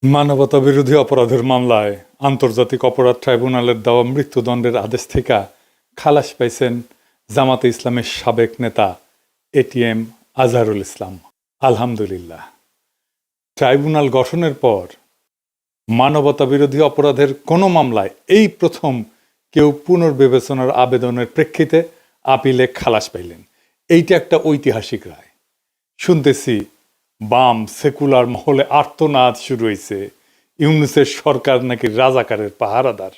মানবতা বিরোধী অপরাধের মামলায় আন্তর্জাতিক অপরাধ ট্রাইব্যুনালের দেওয়া মৃত্যুদণ্ডের আদেশ থেকে খালাস পাইছেন জামাতে ইসলামের সাবেক নেতা এটিএম আজহারুল ইসলাম। আলহামদুলিল্লাহ। ট্রাইব্যুনাল গঠনের পর মানবতা বিরোধী অপরাধের কোনো মামলায় এই প্রথম কেউ পুনর্বিবেচনার আবেদনের প্রেক্ষিতে আপিলে খালাস পাইলেন। এইটা একটা ঐতিহাসিক রায়। শুনতেছি বাম সেকুলার মহলে আর্তনাদ শুরু হয়েছে, ইউনূসের সরকার নাকি রাজাকারের পাহারাদার।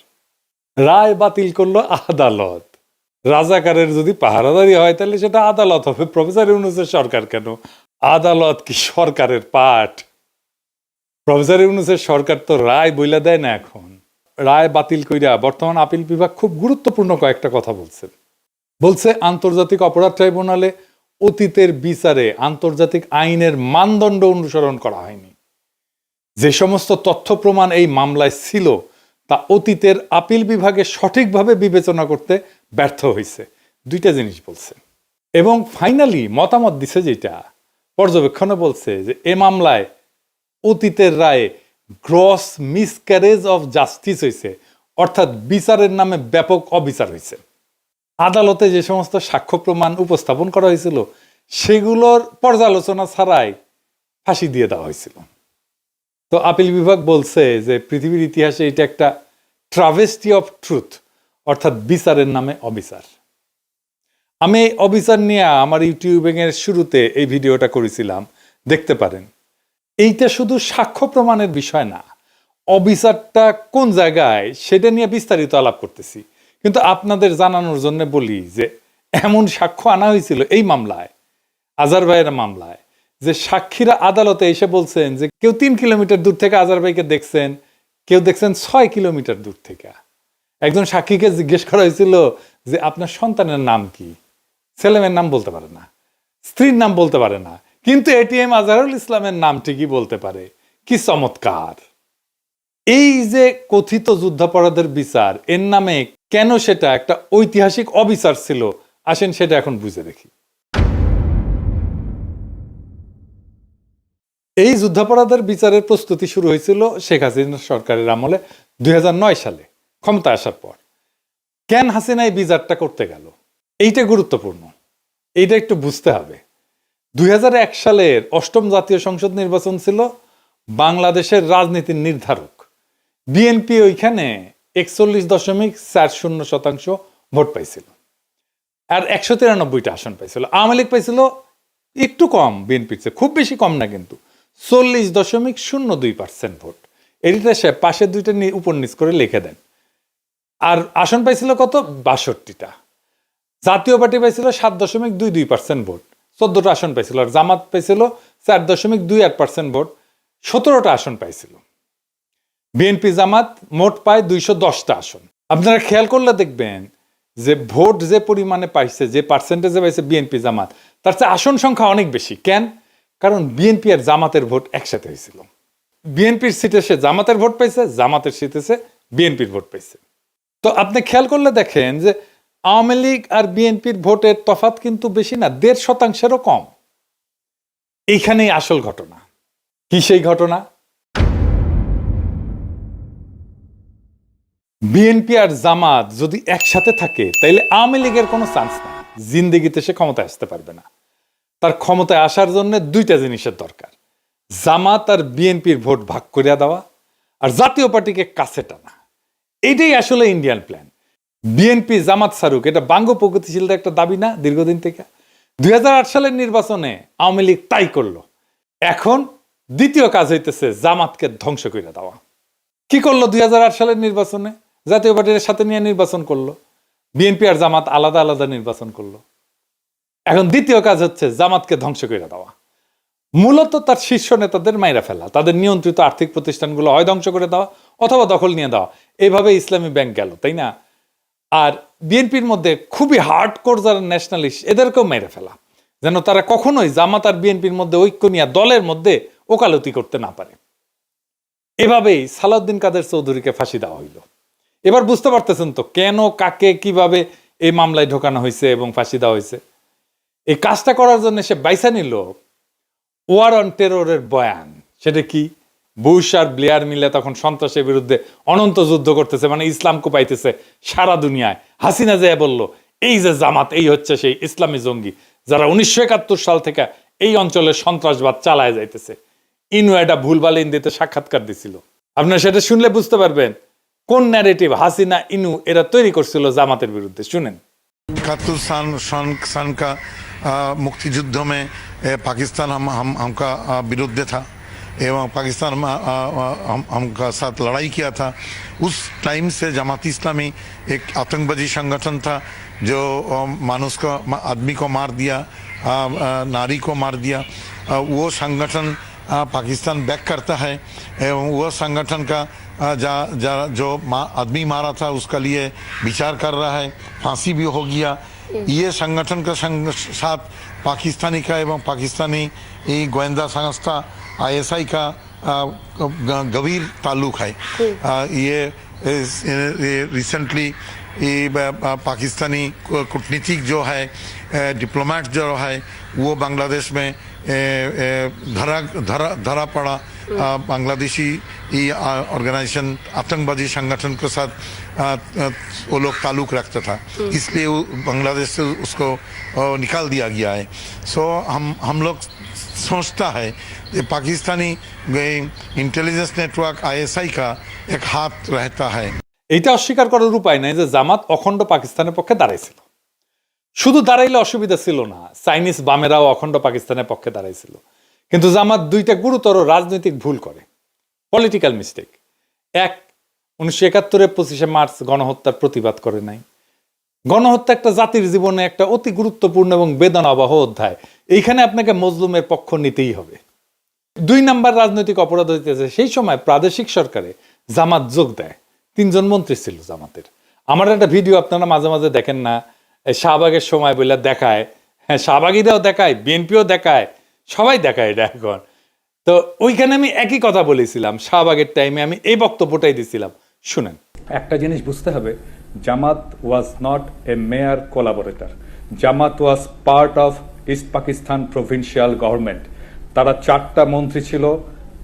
রায় বাতিল করলো আদালত। রাজাকারের যদি পাহারাদারি হয় তাহলে সেটা আদালত হবে, প্রফেসর ইউনূসের সরকার কেন? আদালত কি সরকারের পাঠ? প্রফেসর ইউনূসের সরকার তো রায় বইলা দেয় না। এখন রায় বাতিল কইরা বর্তমান আপিল বিভাগ খুব গুরুত্বপূর্ণ কয়েকটা কথা বলছে আন্তর্জাতিক অপরাধ ট্রাইব্যুনালে অতীতের বিচারে আন্তর্জাতিক আইনের মানদণ্ড অনুসরণ করা হয়নি। যে সমস্ত তথ্য প্রমাণ এই মামলায় ছিল তা অতীতের আপিল বিভাগে সঠিকভাবে বিবেচনা করতে ব্যর্থ হয়েছে। দুইটা জিনিস বলছে এবং ফাইনালি মতামত দিছে, যেটা পর্যবেক্ষণে বলছে যে এ মামলায় অতীতের রায়ে গ্রস মিসক্যারেজ অফ জাস্টিস হয়েছে, অর্থাৎ বিচারের নামে ব্যাপক অবিচার হয়েছে। আদালতে যে সমস্ত সাক্ষ্য প্রমাণ উপস্থাপন করা হয়েছিল সেগুলোর পর্যালোচনা ছাড়াই ফাঁসি দিয়ে দেওয়া হয়েছিল। তো আপিল বিভাগ বলছে যে পৃথিবীর ইতিহাসে এটা একটা ট্রাভেস্টি অফ ট্রুথ, অর্থাৎ বিচারের নামে অবিচার। আমি এই অবিচার নিয়ে আমার ইউটিউবের শুরুতে এই ভিডিওটা করেছিলাম, দেখতে পারেন। এইটা শুধু সাক্ষ্য প্রমাণের বিষয় না, অবিচারটা কোন জায়গায় সেটা নিয়ে বিস্তারিত আলাপ করতেছি। কিন্তু আপনাদের জানানোর জন্য বলি যে এমন সাক্ষ্য আনা হয়েছিল এই মামলায়, আজহার ভাইয়ের মামলায়, যে সাক্ষীরা আদালতে এসে বলছেন যে কেউ 3 কিলোমিটার দূর থেকে আজহার ভাইকে দেখছেন, কেউ দেখছেন 6 কিলোমিটার দূর থেকে। একজন সাক্ষীকে জিজ্ঞেস করা হয়েছিল যে আপনার সন্তানের নাম কি? ছেলেমেয়ের নাম বলতে পারে না, স্ত্রীর নাম বলতে পারে না, কিন্তু এটিএম আজহারুল ইসলামের নাম ঠিকই বলতে পারে। কি চমৎকার! এই যে কথিত যুদ্ধাপরাধের বিচার, এর নামে কেন সেটা একটা ঐতিহাসিক অবিচার ছিল, আসেন সেটা এখন বুঝে দেখি। এই যুদ্ধাপরাধের বিচারের প্রস্তুতি শুরু হয়েছিল শেখ হাসিনা সরকারের আমলে 2009 সালে ক্ষমতা আসার পর। কেন হাসিনা এই বিচারটা করতে গেল, এইটা গুরুত্বপূর্ণ, এইটা একটু বুঝতে হবে। 2001 সালের 8ম জাতীয় সংসদ নির্বাচন ছিল বাংলাদেশের রাজনীতির নির্ধারক। বিএনপি ওইখানে 41.40% ভোট পাইছিল আর 193টা আসন পাইছিল। আওয়ামী লীগ পাইছিল একটু কম বিএনপির চেয়ে, খুব বেশি কম না, কিন্তু 40.02% ভোট। এটা সে পাশের দুইটা উপর নিচ করে লিখে দেন। আর আসন পাইছিল কত? 62টা। জাতীয় পার্টি পাইছিল 7.22% ভোট, 14টা আসন পাইছিল। আর জামাত পাইছিল 4.28% ভোট, 17টা আসন পাইছিল। বিএনপি জামাত মোট পায় 210টা আসন। আপনারা খেয়াল করলে দেখবেন যে ভোট যে পরিমাণে পাইছে, যে পার্সেন্টেজে পাইছে বিএনপি জামাত, তার চেয়ে আসন সংখ্যা অনেক বেশি। কেন? কারণ বিএনপি আর জামাতের ভোট একসাথে হয়েছিল। বিএনপির সিটে সে জামাতের ভোট পাইছে, জামাতের সিটে সে বিএনপির ভোট পাইছে। তো আপনি খেয়াল করলে দেখেন যে আওয়ামী লীগ আর বিএনপির ভোটের তফাৎ কিন্তু বেশি না, 1.5%-এরও কম। এইখানেই আসল ঘটনা। কি সেই ঘটনা? বিএনপি আর জামাত যদি একসাথে থাকে তাইলে আওয়ামী লীগের কোনো চান্স নাই, জিন্দেগিতে সে ক্ষমতায় আসতে পারবে না। তার ক্ষমতায় আসার জন্য দুইটা জিনিসের দরকার: জামাত আর বিএনপির ভোট ভাগ করিয়া দেওয়া, আর জাতীয় পার্টিকে কাছে টানা। এইটাই আসলে ইন্ডিয়ান প্ল্যান। বিএনপি জামাত সারুক, এটা বাঙ্গ প্রগতিশীলদের একটা দাবি না দীর্ঘদিন থেকে? 2008 সালের নির্বাচনে আওয়ামী লীগ তাই করলো। এখন দ্বিতীয় কাজ হইতেছে জামাতকে ধ্বংস করে দেওয়া। কি করলো 2008 সালের নির্বাচনে? জাতীয় পার্টির সাথে নিয়ে নির্বাচন করলো, বিএনপি আর জামাত আলাদা আলাদা নির্বাচন করলো। এখন দ্বিতীয় কাজ হচ্ছে জামাতকে ধ্বংস করে দেওয়া, মূলত তার শীর্ষ নেতাদের মাইরা ফেলা, তাদের নিয়ন্ত্রিত আর্থিক প্রতিষ্ঠানগুলো হয় ধ্বংস করে দেওয়া অথবা দখল নিয়ে দেওয়া। এইভাবে ইসলামী ব্যাংক গেল, তাই না? আর বিএনপির মধ্যে খুবই হার্ডকোর যারা ন্যাশনালিস্ট, এদেরকেও মেরে ফেলা, যেন তারা কখনোই জামাত আর বিএনপির মধ্যে ঐক্য নিয়ে দলের মধ্যে ওকালতি করতে না পারে। এভাবেই সালাউদ্দিন কাদের চৌধুরীকে ফাঁসি দেওয়া হইল। এবার বুঝতে পারতেছেন তো কেন, কাকে, কিভাবে এই মামলায় ঢোকানো হয়েছে এবং ফাঁসি দেওয়া হয়েছে। এই কাজটা করার জন্য সে বাইসা নিল ওয়ার অন টেররের বয়ান। সেটা কি? বুশ আর ব্লেয়ার মিলে তখন সন্ত্রাসের বিরুদ্ধে অনন্ত যুদ্ধ করতেছে, মানে ইসলাম কোপাইতেছে সারা দুনিয়ায়। হাসিনা যে বললো এই যে জামাত এই হচ্ছে সেই ইসলামী জঙ্গি যারা 1971 সাল থেকে এই অঞ্চলে সন্ত্রাসবাদ চালায় যাইতেছে। ইনু এটা ভুলভাল হিন্দিতে সাক্ষাৎকার দিছিল, আপনারা সেটা শুনলে বুঝতে পারবেন কোন ন্যারেটিভ হাসিনা ইনু এরা তৈরি করছিল জামাতের বিরুদ্ধে। শুনেন। 71 सन का मुक्तियुद्ध में पाकिस्तान हमका विरुद्ध था एवं पाकिस्तान हमका साथ लड़ाई किया था। उस टाइम से जमात इस्लामी एक आतंकवादी संगठन था जो मानुष को आदमी को मार दिया, नारी को मार दिया। वो संगठन पाकिस्तान बैक करता है एवं वो संगठन का जो आदमी मारा था उसका लिए विचार कर रहा है, फांसी भी हो गया। ये संगठन का साथ पाकिस्तानी का एवं पाकिस्तानी गोयंदा संस्था ISI का गंभीर ताल्लुक है। ये रिसेंटली पाकिस्तानी कूटनीतिक जो है, डिप्लोमेट जो है, वो बांग्लादेश में धरा पड़ा। बांग्लादेशी ऑर्गेनाइजेशन आतंकवादी संगठन के साथ वो लोग ताल्लुक रखता था, इसलिए बांग्लादेश से उसको निकाल दिया गया है। सो हम लोग सोचता है कि पाकिस्तानी इंटेलिजेंस नेटवर्क ISI का एक हाथ रहता है। এইটা অস্বীকার করার উপায় নাই যে জামাত অখণ্ড পাকিস্তানের পক্ষে দাঁড়াইছিল। শুধু দাঁড়াইলে অসুবিধা ছিল না, চাইনিজ বামেরাও অখণ্ড পাকিস্তানের পক্ষে দাঁড়াইছিল। কিন্তু জামাত দুইটা গুরুতর রাজনৈতিক ভুল করে, পলিটিক্যাল মিস্টেক। এক, 1971 25শে মার্চ গণহত্যার প্রতিবাদ করে নাই। গণহত্যা একটা জাতির জীবনে একটা অতি গুরুত্বপূর্ণ এবং বেদনাবহ অধ্যায়, এইখানে আপনাকে মজলুমের পক্ষ নিতেই হবে। 2 নাম্বার রাজনৈতিক অপরাধ হইতেছে সেই সময় প্রাদেশিক সরকারে জামাত যোগ দেয়। 3 জন মন্ত্রী ছিল জামাতের। আমার একটা ভিডিও আপনারা মাঝে মাঝে দেখেন না, শাহবাগের সময় বলে দেখায়, হ্যাঁ শাহবাগীরাও দেখায়, বিএনপিও দেখায়, সবাই দেখায় এটা এখন। তো ওইখানে আমি একই কথা বলেছিলাম, শাহবাগের টাইমে আমি এই বক্তব্যটাই দিছিলাম। শুনেন। একটা জিনিস বুঝতে হবে, Jamaat was not a mere collaborator, Jamaat was part of East Pakistan provincial government. তারা 4টা মন্ত্রী ছিল,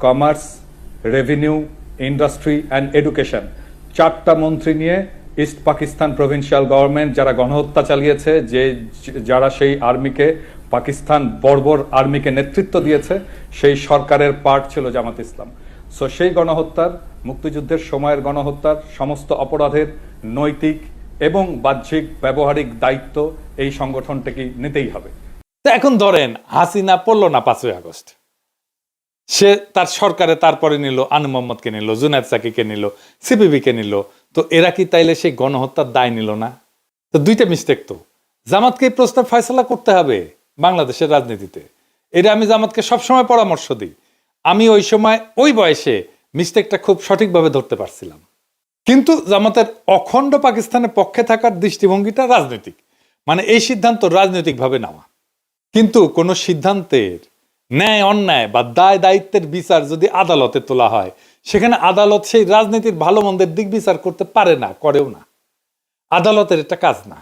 commerce, revenue, industry and education. 4টা মন্ত্রী নিয়ে ইস্ট পাকিস্তান প্রভিন্সিয়াল গভর্নমেন্ট যারা গণহত্যা চালিয়েছে, যারা সেই আর্মিকে, পাকিস্তান বর্বর আর্মিকে নেতৃত্ব দিয়েছে, সেই সরকারের পার্ট ছিল জামাত ইসলাম। সো সেই গণহত্যার, মুক্তিযুদ্ধের সময়ের গণহত্যার সমস্ত অপরাধের নৈতিক এবং বাহ্যিক ব্যবহারিক দায়িত্ব এই সংগঠনটাকে নিতেই হবে। তো এখন ধরেন হাসিনা পড়ল না 5ই আগস্ট, সে তার সরকারে তারপরে নিল আনু মোহাম্মদকে নিল, জুনায়েদ সাকিকে নিল, সিপিবিকে নিল। তো এরা কি তাইলে সেই গণহত্যার দায় নিল না? তো দুইটা মিস্টেক। তো জামাতকে এই প্রশ্নের ফয়সালা করতে হবে বাংলাদেশের রাজনীতিতে। এটা আমি জামাতকে সবসময় পরামর্শ দিই। আমি ওই সময় ওই বয়সে মিস্টেকটা খুব সঠিকভাবে ধরতে পারছিলাম। কিন্তু জামাতের অখণ্ড পাকিস্তানের পক্ষে থাকার দৃষ্টিভঙ্গিটা রাজনৈতিক, মানে এই সিদ্ধান্ত রাজনৈতিকভাবে নেওয়া। কিন্তু কোনো সিদ্ধান্তের ন্যায় অন্যায় বা দায় দায়িত্বের বিচার যদি আদালতে তোলা হয়, সেখানে আদালত সেই রাজনীতির ভালো মন্দের দিক বিচার করতে পারে না, করেও না। আদালতের এটা কাজ না।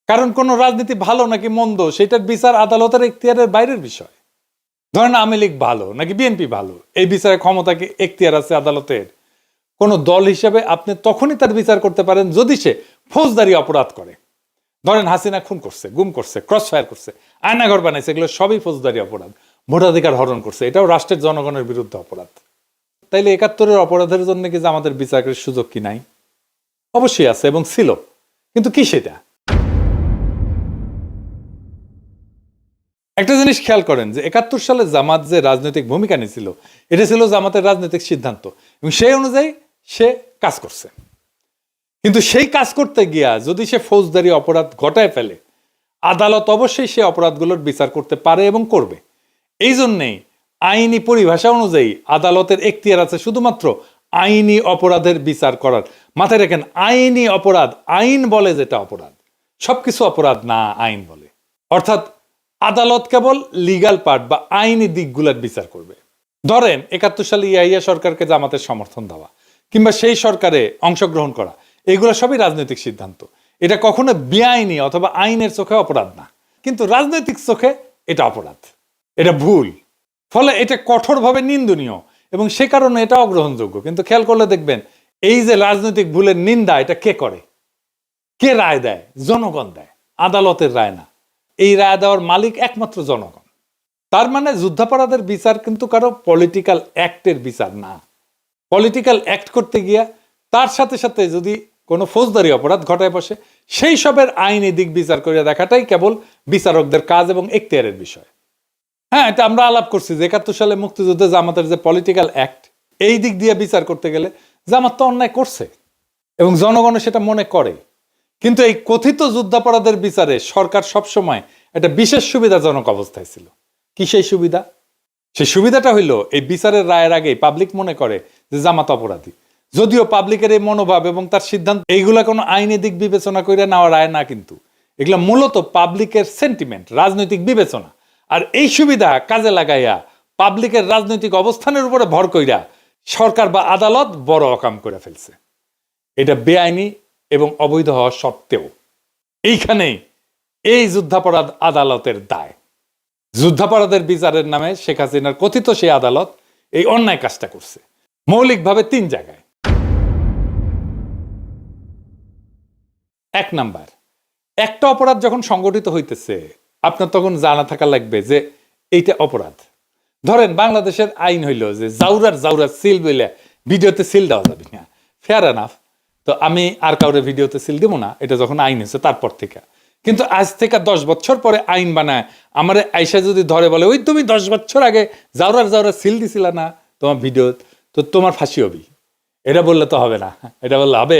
কারণ কোন রাজনীতি ভালো নাকি মন্দ সেটার বিচার আদালতের এখতিয়ারের বাইরের বিষয়। ধরেন আওয়ামী লীগ ভালো নাকি বিএনপি ভালো, এই বিচারের ক্ষমতা কি এখতিয়ার আছে আদালতের? কোন দল হিসেবে আপনি তখনই তার বিচার করতে পারেন যদি সে ফৌজদারি অপরাধ করে। ধরেন হাসিনা খুন করছে, গুম করছে, ক্রস ফায়ার করছে, আয়নাঘর বানাইছে, এগুলো সবই ফৌজদারি অপরাধ। ভোটাধিকার হরণ করছে, এটাও রাষ্ট্রের জনগণের বিরুদ্ধে অপরাধ। তাইলে 71-এর অপরাধের জন্য কি যে আমাদের বিচারের সুযোগ কি নাই? অবশ্যই আছে এবং ছিল, কিন্তু কি সেটা? একটা জিনিস খেয়াল করেন যে 71 সালে জামাত যে রাজনৈতিক ভূমিকা নিয়েছিল, এটা ছিল জামাতের রাজনৈতিক সিদ্ধান্ত এবং সেই অনুযায়ী সে কাজ করছে। কিন্তু সেই কাজ করতে গিয়া যদি সে ফৌজদারি অপরাধ ঘটায় ফেলে, আদালত অবশ্যই সে অপরাধগুলোর বিচার করতে পারে এবং করবে। এই জন্যেই আইনি পরিভাষা অনুযায়ী আদালতের এখতিয়ার আছে শুধুমাত্র আইনি অপরাধের বিচার করার। মাথায় রাখেন, আইনি অপরাধ, আইন বলে যেটা অপরাধ, সবকিছু অপরাধ না, আইন বলে। অর্থাৎ আদালত কেবল লিগাল পার্ট বা আইনি দিকগুলোর বিচার করবে। ধরেন 71 সালে ইয়াহিয়া সরকারকে জামাতের সমর্থন দেওয়া কিংবা সেই সরকারে অংশগ্রহণ করা, এগুলো সবই রাজনৈতিক সিদ্ধান্ত। এটা কখনো বেআইনি অথবা আইনের চোখে অপরাধ না, কিন্তু রাজনৈতিক চোখে এটা অপরাধ, এটা ভুল। ফলে এটা কঠোরভাবে নিন্দনীয় এবং সে কারণে এটা অগ্রহণযোগ্য। কিন্তু খেয়াল করলে দেখবেন এই যে রাজনৈতিক ভুলের নিন্দা এটা কে করে, কে রায় দেয়? জনগণ দেয়, আদালতের রায় না। এই রায় দেওয়ার মালিক একমাত্র জনগণ। তার মানে যুদ্ধাপরাধের বিচার কিন্তু কারো পলিটিক্যাল অ্যাক্টের বিচার না। পলিটিক্যাল অ্যাক্ট করতে গিয়া তার সাথে সাথে যদি কোনো ফৌজদারি অপরাধ ঘটায় বসে সেই সবের আইনি দিক বিচার করে দেখাটাই কেবল বিচারকদের কাজ এবং এখতিয়ারের বিষয়। হ্যাঁ, এটা আমরা আলাপ করছি যে ৭১ সালে মুক্তিযুদ্ধে জামাতের যে পলিটিক্যাল অ্যাক্ট, এই দিক দিয়ে বিচার করতে গেলে জামাত তো অন্যায় করছে এবং জনগণও সেটা মনে করে। কিন্তু এই কথিত যুদ্ধাপরাধের বিচারে সরকার সবসময় একটা বিশেষ সুবিধাজনক অবস্থায় ছিল। কি সেই সুবিধা? সেই সুবিধাটা হইল এই বিচারের রায়ের আগেই পাবলিক মনে করে যে জামাত অপরাধী, যদিও পাবলিকের এই মনোভাব এবং তার সিদ্ধান্ত এইগুলা কোনো আইনি দিক বিবেচনা করে নেওয়া রায় না, কিন্তু এগুলা মূলত পাবলিকের সেন্টিমেন্ট, রাজনৈতিক বিবেচনা। আর এই সুবিধা কাজে লাগাইয়া পাবলিকের রাজনৈতিক অবস্থানের উপরে ভর কইরা সরকার বা আদালত বড় অকাম করে ফেলছে। এটা বেআইনি এবং অবৈধ হওয়া সত্ত্বেও এইখানেই এই যুদ্ধাপরাধ আদালতের দায়। যুদ্ধাপরাধের বিচারের নামে শেখ হাসিনার কথিত সেই আদালত এই অন্যায় কাজটা করছে মৌলিকভাবে ৩ জায়গায়। ১ নাম্বার, একটা অপরাধ যখন সংগঠিত হইতেছে আপনার তখন জানা থাকা লাগবে যে এইটা অপরাধ। ধরেন বাংলাদেশের আইন হইল যে জাউরার সিল বলে ভিডিওতে সিল দেওয়া যাবে না, ফেয়ার এনাফ। তো আমি আর কাউরে ভিডিওতে সিল দিব না, এটা যখন আইন হয়েছে তারপর থেকে। কিন্তু আজ থেকে 10 বছর পরে আইন বানায় আমার আইসা যদি ধরে বলে ওই তুমি 10 বছর আগে জাউরার সিল দিছিলা না তোমার ভিডিও, তো তোমার ফাঁসি হবি, এটা বললে তো হবে না। এটা বললে হবে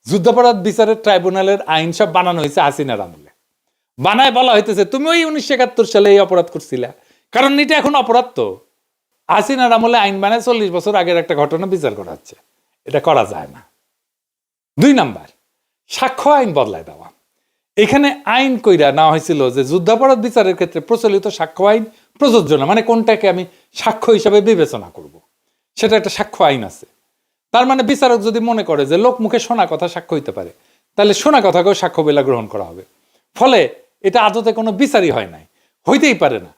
যুদ্ধাপরাধ বিচারের ট্রাইব্যুনালের আইন সব বানানো হয়েছে হাসিনার আমলে। বানায় বলা হইতেছে তুমি ওই 1971 সালে এই অপরাধ করছিলা, কারণ এটা এখন অপরাধ। তো হাসিনার আমলে আইন বানায় 40 বছর আগের একটা ঘটনা বিচার করা হচ্ছে, এটা করা যায় না। 2 নাম্বার, সাক্ষ্য আইন বদলায় দেওয়া। এখানে আইন কইরা নেওয়া হয়েছিল যে যুদ্ধাপরাধ বিচারের ক্ষেত্রে প্রচলিত সাক্ষ্য আইন প্রযোজ্য না, মানে কোনটাকে আমি সাক্ষ্য হিসাবে বিবেচনা করব, সেটা একটা সাক্ষ্য আইন আছে। তার মানে বিচারক যদি মনে করে যে লোক মুখে শোনা কথা সাক্ষ্য হইতে পারে, তাহলে শোনা কথাকেও সাক্ষ্য বলে গ্রহণ করা হবে। ফলে এটা আদতে কোনো বিচারই হয় নাই, হইতেই পারে না।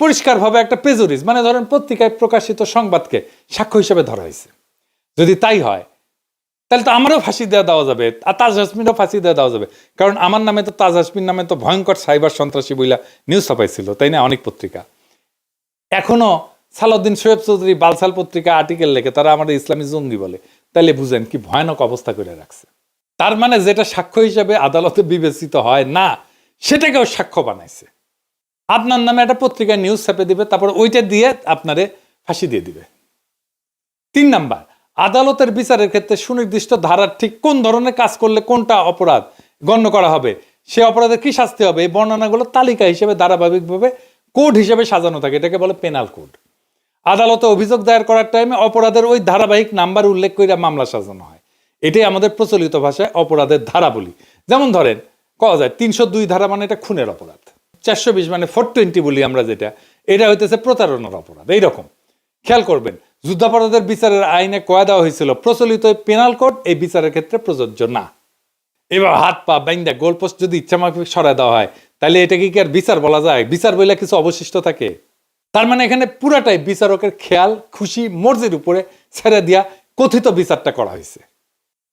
পরিষ্কারভাবে একটা প্রেজুডিস, মানে ধরেন পত্রিকায় প্রকাশিত সংবাদকে সাক্ষ্য হিসেবে ধরা হয়েছে। যদি তাই হয় তাহলে তো আমারও ফাঁসি দেওয়া যাবে, আর তাজ হাসমিনও ফাঁসি দেওয়া যাবে। কারণ আমার নামে তো, তাজ হাসমিন নামে তো ভয়ঙ্কর সাইবার সন্ত্রাসী বইলা নিউজ ছাপাইছিল, তাই না, অনেক পত্রিকা। এখনো সালাউদ্দিন শোয়েব চৌধুরী বালসাল পত্রিকা আর্টিকেল লেখে তারা আমাদের ইসলামী জঙ্গি বলে। তাইলে বুঝেন কি ভয়ানক অবস্থা করে রাখছে। তার মানে যেটা সাক্ষ্য হিসাবে আদালতে বিবেচিত হয় না সেটাকেও সাক্ষ্য বানাইছে। আপনার নামে একটা পত্রিকায় নিউজ ছাপে দিবে, তারপর ওইটা দিয়ে আপনারে ফাঁসি দিয়ে দিবে। 3 নাম্বার, আদালতের বিচারের ক্ষেত্রে সুনির্দিষ্ট ধারার ঠিক কোন ধরনের কাজ করলে কোনটা অপরাধ গণ্য করা হবে, সে অপরাধের কি শাস্তি হবে, এই বর্ণনাগুলো তালিকা হিসেবে ধারাবাহিকভাবে কোড হিসেবে সাজানো থাকে। এটাকে বলে পেনাল কোড। আদালতে অভিযোগ দায়ের করার টাইমে অপরাধের ওই ধারাবাহিক নাম্বার উল্লেখ করে মামলা সাজানো হয়। এটাই আমাদের প্রচলিত ভাষায় অপরাধের ধারা বলি। যেমন ধরেন কওয়া যায় 302 ধারা মানে এটা খুনের অপরাধ, 420 মানে 420 বলি আমরা যেটা, এটা হইতেছে প্রতারণার অপরাধ। এইরকম খেয়াল করবেন যুদ্ধাপরাধের বিচারের আইনে কয়া দেওয়া হয়েছিল প্রচলিত পেনাল কোড এই বিচারের ক্ষেত্রে প্রযোজ্য না। এবার হাত পা বাইন্দা গোলপোস্ট যদি ইচ্ছামাফিক সরায় দেওয়া হয় তাহলে এটা কি আর বিচার বলা যায়? বিচার বলে কিছু অবশিষ্ট থাকে? তার মানে এখানে পুরাটাই বিচারকের খেয়াল খুশি মর্জির উপরে ছেড়ে দিয়া কথিত বিচারটা করা হয়েছে।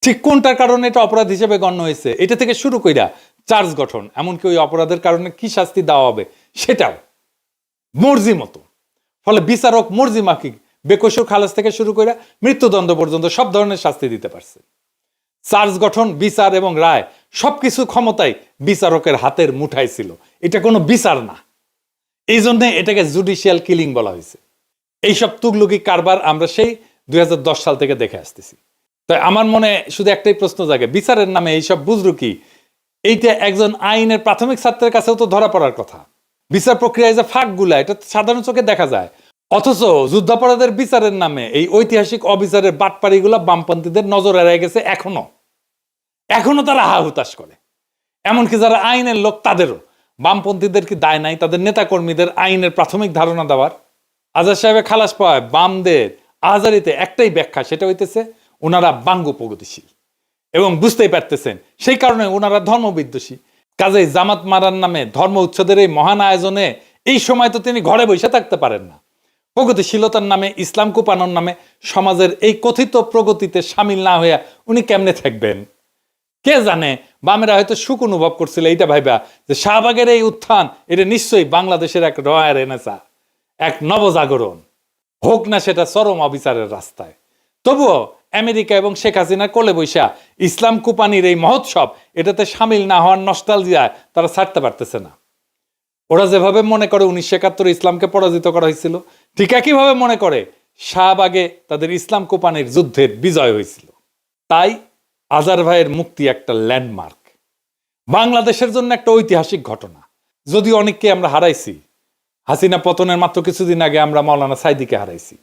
ঠিক কোনটার কারণে এটা অপরাধ হিসেবে গণ্য হয়েছে এটা থেকে শুরু কইরা চার্জ গঠন, এমনকি ওই অপরাধের কারণে কি শাস্তি দেওয়া হবে সেটাও মর্জি মতো। ফলে বিচারক মর্জি মাফিক বেকসুর খালাস থেকে শুরু করে মৃত্যুদণ্ড পর্যন্ত সব ধরনের শাস্তি দিতে পারছে। চার্জ গঠন, বিচার এবং রায় সবকিছু ক্ষমতাই বিচারকের হাতের মুঠায় ছিল। এটা কোনো বিচার না, এই জন্য এটাকে জুডিশিয়াল কিলিং বলা হয়েছে। এইসব তুগলুকি কারবার আমরা সেই 2010 সাল থেকে দেখে আসতেছি। তাই আমার মনে শুধু একটাই প্রশ্ন জাগে, বিচারের নামে এইসব বুজরুকি, এইটা একজন আইনের প্রাথমিক ছাত্রের কাছেও তো ধরা পড়ার কথা। বিচার প্রক্রিয়ায় যে ফাঁকগুলা এটা সাধারণ চোখে দেখা যায়, অথচ যুদ্ধাপরাধের বিচারের নামে এই ঐতিহাসিক অবিচারের বাটপাড়িগুলা বামপন্থীদের নজর এড়ায় গেছে। এখনো তারা হা হুতাশ করে। এমনকি যারা আইনের লোক তাদেরও, বামপন্থীদের কি দায় নাই তাদের নেতাকর্মীদের আইনের প্রাথমিক ধারণা দেওয়ার? আজাদ সাহেবের খালাস পাওয়ায় বামদের আজারিতে একটাই ব্যাখ্যা, সেটা হইতেছে ওনারা বাঙ্গু প্রগতিশীল এবং বুঝতেই পারতেছেন সেই কারণে ওনারা ধর্মবিদ্বেষী। কাজেই জামাত মারার নামে ধর্ম উচ্ছেদের এই মহান আয়োজনে এই সময় তো তিনি ঘরে বসে থাকতে পারেন না। প্রগতিশীলতার নামে, ইসলাম কোপানোর নামে সমাজের এই কথিত প্রগতিতে সামিল না হইয়া উনি কেমনে থাকবেন? কে জানে, বামেরা হয়তো সুখ অনুভব করছিল এইটা ভাইবা যে শাহবাগের এই উত্থান এটা নিশ্চয়ই বাংলাদেশের এক রয়ার এনেসা, এক নবজাগরণ, হোক না সেটা চরম অবিচারের রাস্তায়। তবুও আমেরিকা এবং শেখ হাসিনার কোলে বৈশা ইসলাম কোপানির এই মহোৎসব এটাতে সামিল না হওয়ার নস্টালজিয়ায় তারা ছাড়তে পারতেছে না। ওরা যেভাবে মনে করে 1971 ইসলামকে পরাজিত করা হয়েছিল, ঠিক একইভাবে মনে করে শাহবাগে তাদের ইসলাম কোপানির যুদ্ধের বিজয় হয়েছিল। তাই আজার ভাইয়ের মুক্তি একটা ল্যান্ডমার্ক, বাংলাদেশের জন্য একটা ঐতিহাসিক ঘটনা। যদিও অনেককে আমরা হারাইছি, হাসিনা পতনের মাত্র কিছুদিন আগে আমরা মাওলানা সাইদিকে হারাইছি।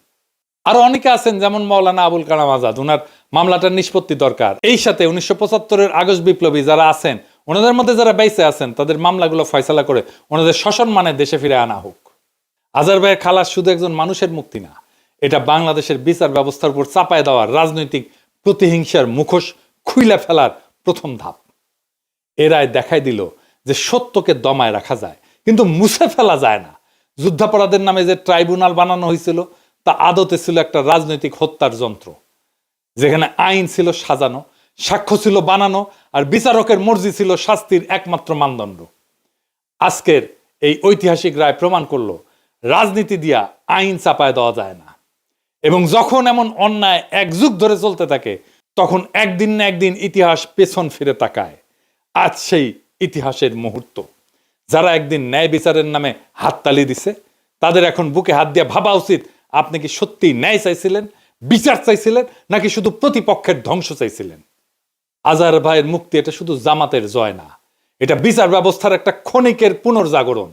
আরো অনেকে আছেন যেমন মাওলানা আবুল কালাম আজাদ, ওনার মামলাটার নিষ্পত্তি দরকার। এই সাথে 1975-এর আগস্ট বিপ্লবী যারা আছেন, ওনাদের মধ্যে যারা বেঁচে আছেন, তাদের মামলাগুলো ফয়সালা করে ওনাদের সসম্মানে দেশে ফিরে আনা হোক। আজার ভাইয়ের খালাস শুধু একজন মানুষের মুক্তি না, এটা বাংলাদেশের বিচার ব্যবস্থার উপর চাপায় দেওয়ার রাজনৈতিক প্রতিহিংসার মুখোশ খুইলা ফেলার প্রথম ধাপ। এরাই দেখাই দিল যে সত্যকে দমায় রাখা যায়, কিন্তু মুছে ফেলা যায় না। যুদ্ধাপরাধের নামে যে ট্রাইব্যুনাল বানানো হয়েছিল তা আদতে ছিল একটা রাজনৈতিক হত্যার যন্ত্র, যেখানে আইন ছিল সাজানো, সাক্ষ্য ছিল বানানো, আর বিচারকের মর্জি ছিল শাস্তির একমাত্র মানদণ্ড। আজকের এই ঐতিহাসিক রায় প্রমাণ করলো রাজনীতি দিয়া আইন চাপায় দেওয়া যায় না। এবং যখন এমন অন্যায় এক যুগ ধরে চলতে থাকে, তখন একদিন না একদিন ইতিহাস পেছন ফিরে তাকায়। আজ সেই ইতিহাসের মুহূর্ত। যারা একদিন ন্যায় বিচারের নামে হাততালি দিছে, তাদের এখন বুকে হাত দিয়ে ভাবা উচিত, আপনি কি সত্যি ন্যায় চাইছিলেন, বিচার চাইছিলেন, নাকি শুধু প্রতিপক্ষের ধ্বংস চাইছিলেন? আজার ভাইয়ের মুক্তি এটা শুধু জামাতের জয় না, এটা বিচার ব্যবস্থার একটা ক্ষণিকের পুনর্জাগরণ।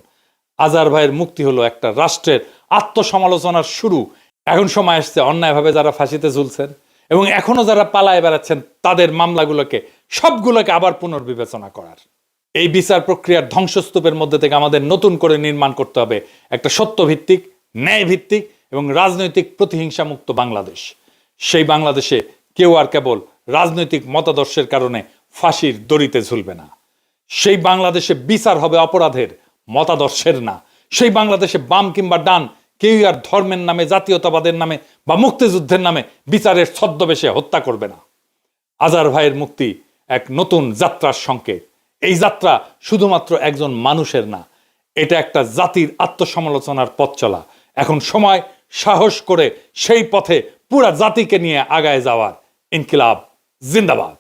আজার ভাইয়ের মুক্তি হলো একটা রাষ্ট্রের আত্মসমালোচনার শুরু। এখন সময় আসছে অন্যায়ভাবে যারা ফাঁসিতে ঝুলছেন এবং এখনো যারা পালায় বেড়াচ্ছেন, তাদের মামলাগুলোকে সবগুলোকে আবার পুনর্বিবেচনা করার। এই বিচার প্রক্রিয়ার ধ্বংসস্তূপের মধ্যে থেকে আমাদের নতুন করে নির্মাণ করতে হবে একটা সত্যভিত্তিক, ন্যায়ভিত্তিক এবং রাজনৈতিক প্রতিহিংসা মুক্ত বাংলাদেশ। সেই বাংলাদেশে কেউ আর কেবল রাজনৈতিক মতাদর্শের কারণে ফাঁসির দড়িতে ঝুলবে না। সেই বাংলাদেশে বিচার হবে অপরাধের, মতাদর্শের না। সেই বাংলাদেশে বাম কিংবা ডান কেউই আর ধর্মের নামে, জাতীয়তাবাদের নামে বা মুক্তিযুদ্ধের নামে বিচারের ছদ্মবেশে হত্যা করবে না। আজার ভাইয়ের মুক্তি এক নতুন যাত্রার সংকেত। এই যাত্রা শুধুমাত্র একজন মানুষের না, এটা একটা জাতির আত্মসমালোচনার পথ চলা। এখন সময় সাহস করে সেই পথে পুরা জাতিকে নিয়ে আগায় যাওয়ার। ইনকিলাব জিন্দাবাদ।